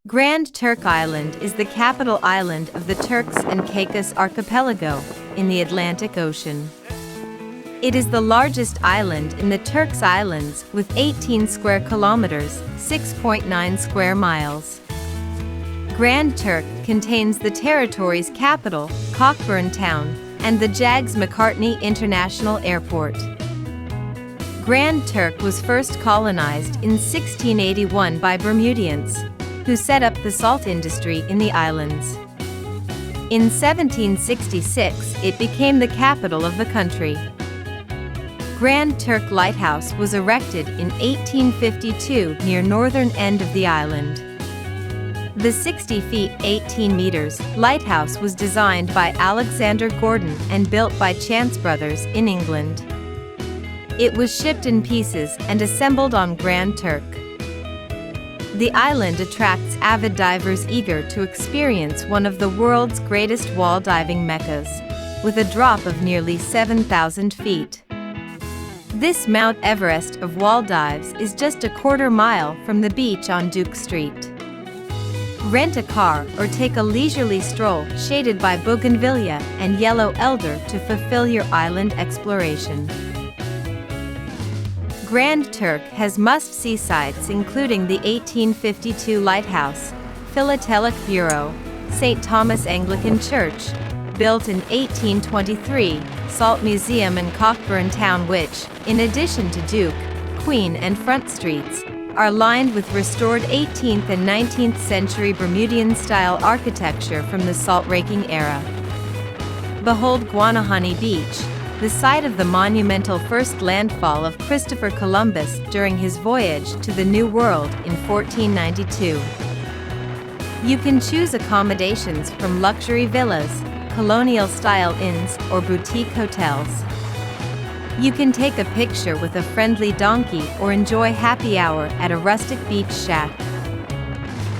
Grand Turk Island is the capital island of the Turks and Caicos archipelago in the Atlantic Ocean. It is the largest island in the Turks Islands with 18 square kilometers, 6.9 square miles. Grand Turk contains the territory's capital, Cockburn Town, and the Jags-McCartney International Airport. Grand Turk was first colonized in 1681 by Bermudians, who set up the salt industry in the islands. In 1766, it became the capital of the country. Grand Turk Lighthouse was erected in 1852 near northern end of the island. The 60 feet 18 meters lighthouse was designed by Alexander Gordon and built by Chance Brothers in England. It was shipped in pieces and assembled on Grand Turk. The island attracts avid divers eager to experience one of the world's greatest wall diving meccas, with a drop of nearly 7,000 feet. This Mount Everest of wall dives is just a quarter mile from the beach on Duke Street. Rent a car or take a leisurely stroll shaded by bougainvillea and yellow elder to fulfill your island exploration. Grand Turk has must-see sites including the 1852 Lighthouse, Philatelic Bureau, St. Thomas Anglican Church, built in 1823, Salt Museum in Cockburn Town which, in addition to Duke, Queen and Front Streets, are lined with restored 18th and 19th century Bermudian-style architecture from the salt-raking era. Behold Guanahani Beach, the site of the monumental first landfall of Christopher Columbus during his voyage to the New World in 1492. You can choose accommodations from luxury villas, colonial-style inns, or boutique hotels. You can take a picture with a friendly donkey or enjoy happy hour at a rustic beach shack.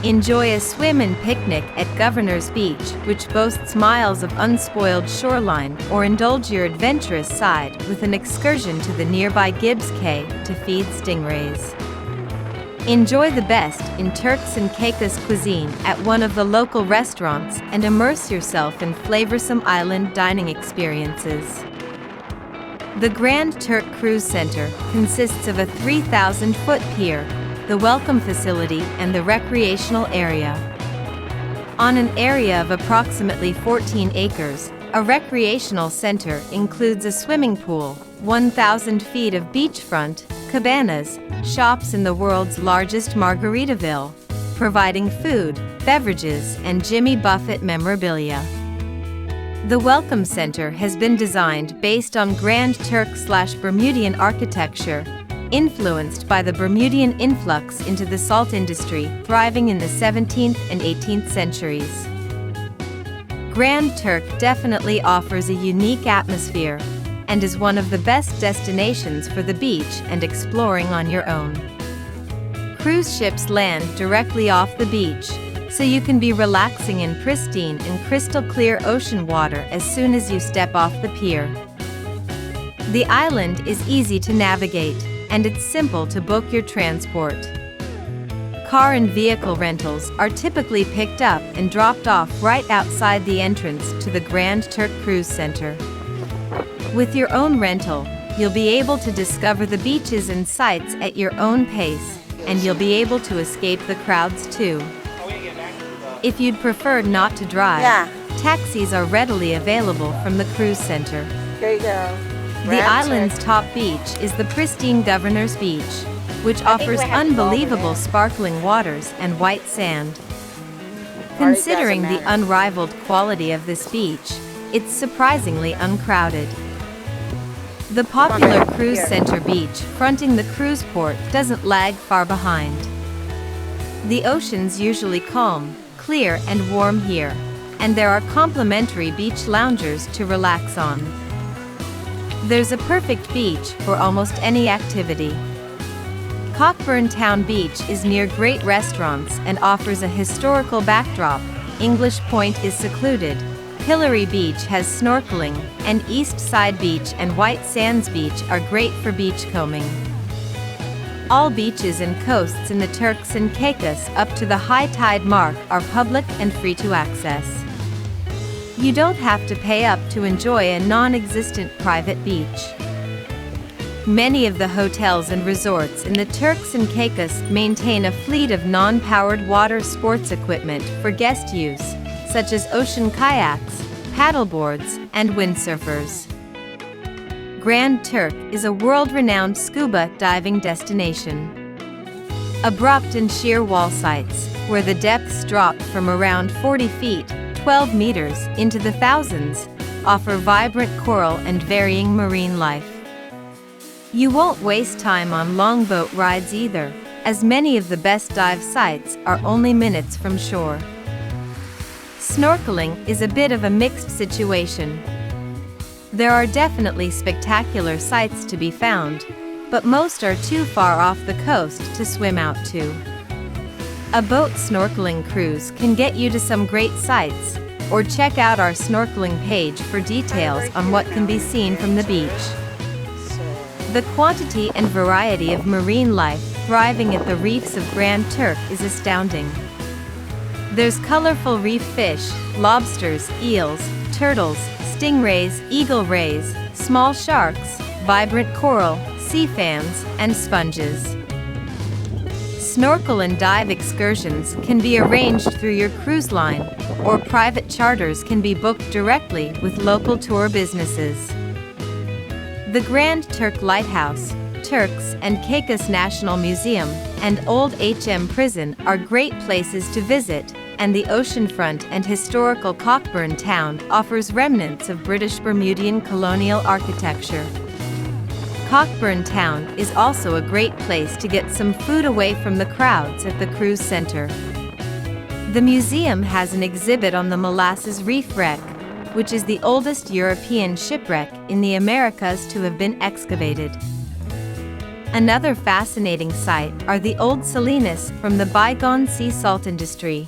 Enjoy a swim and picnic at Governor's Beach, which boasts miles of unspoiled shoreline, or indulge your adventurous side with an excursion to the nearby Gibbs Cay to feed stingrays. Enjoy the best in Turks and Caicos cuisine at one of the local restaurants and immerse yourself in flavorsome island dining experiences. The Grand Turk Cruise Center consists of a 3,000-foot pier, the welcome facility and the recreational area. On an area of approximately 14 acres, a recreational center includes a swimming pool, 1,000 feet of beachfront, cabanas, shops in the world's largest Margaritaville, providing food, beverages, and Jimmy Buffett memorabilia. The Welcome Center has been designed based on Grand Turk/Bermudian architecture, influenced by the Bermudian influx into the salt industry thriving in the 17th and 18th centuries. Grand Turk definitely offers a unique atmosphere and is one of the best destinations for the beach and exploring on your own. Cruise ships land directly off the beach, so you can be relaxing in pristine and crystal clear ocean water as soon as you step off the pier. The island is easy to navigate, and it's simple to book your transport. Car and vehicle rentals are typically picked up and dropped off right outside the entrance to the Grand Turk Cruise Center. With your own rental, you'll be able to discover the beaches and sights at your own pace, and you'll be able to escape the crowds too. If you'd prefer not to drive, taxis are readily available from the cruise center. There you go. The island's top beach is the pristine Governor's Beach, which offers unbelievable sparkling waters and white sand. Considering the unrivaled quality of this beach, it's surprisingly uncrowded. The popular Cruise Center beach fronting the cruise port doesn't lag far behind. The ocean's usually calm, clear and warm here, and there are complimentary beach loungers to relax on. There's a perfect beach for almost any activity. Cockburn Town Beach is near great restaurants and offers a historical backdrop. English Point is secluded. Pillory Beach has snorkeling, and East Side Beach and White Sands Beach are great for beachcombing. All beaches and coasts in the Turks and Caicos up to the high tide mark are public and free to access. You don't have to pay up to enjoy a non-existent private beach. Many of the hotels and resorts in the Turks and Caicos maintain a fleet of non-powered water sports equipment for guest use, such as ocean kayaks, paddleboards, and windsurfers. Grand Turk is a world-renowned scuba diving destination. Abrupt and sheer wall sites, where the depths drop from around 40 feet, 12 meters, into the thousands, offer vibrant coral and varying marine life. You won't waste time on long boat rides either, as many of the best dive sites are only minutes from shore. Snorkeling is a bit of a mixed situation. There are definitely spectacular sights to be found, but most are too far off the coast to swim out to. A boat snorkeling cruise can get you to some great sights, or check out our snorkeling page for details on what can be seen from the beach. The quantity and variety of marine life thriving at the reefs of Grand Turk is astounding. There's colorful reef fish, lobsters, eels, turtles, stingrays, eagle rays, small sharks, vibrant coral, sea fans, and sponges. Snorkel and dive excursions can be arranged through your cruise line, or private charters can be booked directly with local tour businesses. The Grand Turk Lighthouse, Turks and Caicos National Museum, and Old HM Prison are great places to visit, and the oceanfront and historical Cockburn Town offers remnants of British Bermudian colonial architecture. Cockburn Town is also a great place to get some food away from the crowds at the cruise center. The museum has an exhibit on the Molasses Reef Wreck, which is the oldest European shipwreck in the Americas to have been excavated. Another fascinating site are the old salinas from the bygone sea salt industry.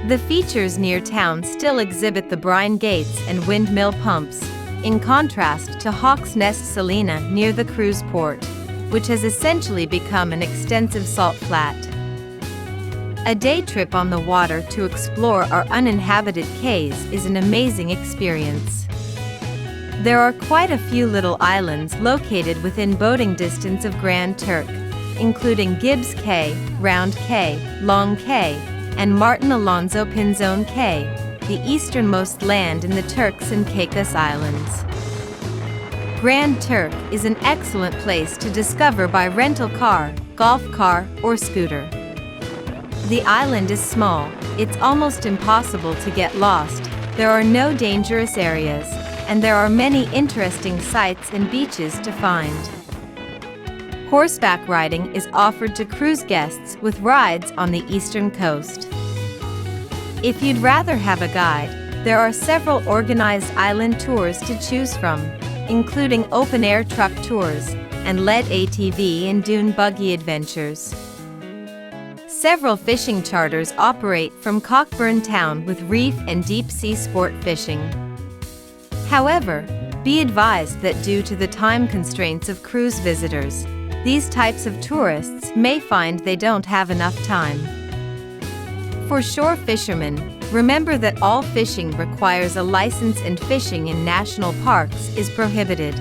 The features near town still exhibit the brine gates and windmill pumps, in contrast to Hawk's Nest Salina near the cruise port, which has essentially become an extensive salt flat. A day trip on the water to explore our uninhabited cays is an amazing experience. There are quite a few little islands located within boating distance of Grand Turk, including Gibbs Cay, Round Cay, Long Cay, and Martin Alonso Pinzon Cay, the easternmost land in the Turks and Caicos Islands. Grand Turk is an excellent place to discover by rental car, golf car, or scooter. The island is small, it's almost impossible to get lost, there are no dangerous areas, and there are many interesting sights and beaches to find. Horseback riding is offered to cruise guests with rides on the eastern coast. If you'd rather have a guide, there are several organized island tours to choose from, including open-air truck tours and lead ATV and dune buggy adventures. Several fishing charters operate from Cockburn Town with reef and deep-sea sport fishing. However, be advised that due to the time constraints of cruise visitors, these types of tourists may find they don't have enough time. For shore fishermen, remember that all fishing requires a license and fishing in national parks is prohibited.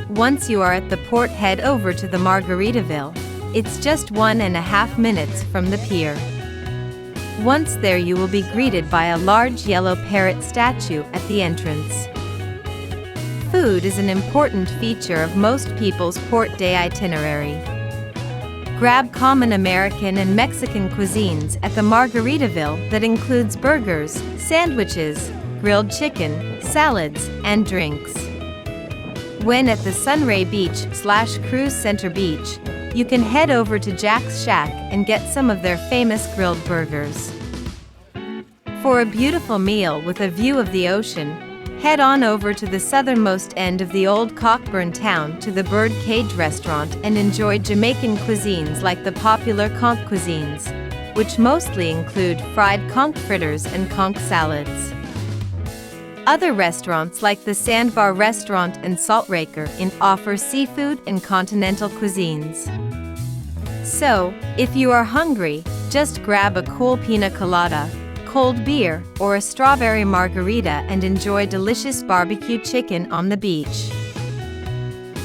Once you are at the port, head over to the Margaritaville. It's just 1.5 minutes from the pier. Once there, you will be greeted by a large yellow parrot statue at the entrance. Food is an important feature of most people's port day itinerary. Grab common American and Mexican cuisines at the Margaritaville that includes burgers, sandwiches, grilled chicken, salads, and drinks. When at the Sunray Beach/Cruise Center Beach, you can head over to Jack's Shack and get some of their famous grilled burgers. For a beautiful meal with a view of the ocean, head on over to the southernmost end of the old Cockburn Town to the Bird Cage restaurant and enjoy Jamaican cuisines like the popular conch cuisines, which mostly include fried conch fritters and conch salads. Other restaurants like the Sandbar Restaurant and Saltraker Inn offer seafood and continental cuisines. So, if you are hungry, just grab a cool pina colada, cold beer, or a strawberry margarita and enjoy delicious barbecue chicken on the beach.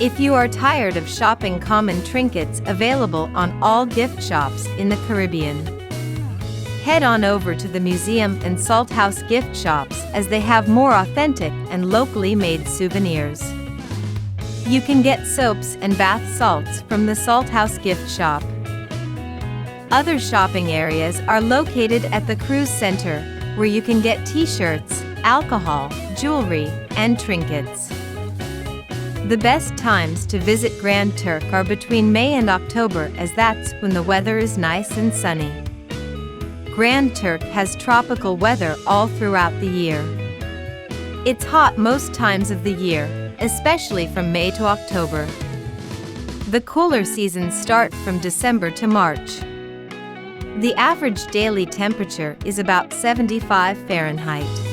If you are tired of shopping common trinkets available on all gift shops in the Caribbean, head on over to the museum and Salthouse gift shops as they have more authentic and locally made souvenirs. You can get soaps and bath salts from the Salthouse gift shop. Other shopping areas are located at the cruise center, where you can get t-shirts, alcohol, jewelry, and trinkets. The best times to visit Grand Turk are between May and October, as that's when the weather is nice and sunny. Grand Turk has tropical weather all throughout the year. It's hot most times of the year, especially from May to October. The cooler seasons start from December to March. The average daily temperature is about 75 Fahrenheit.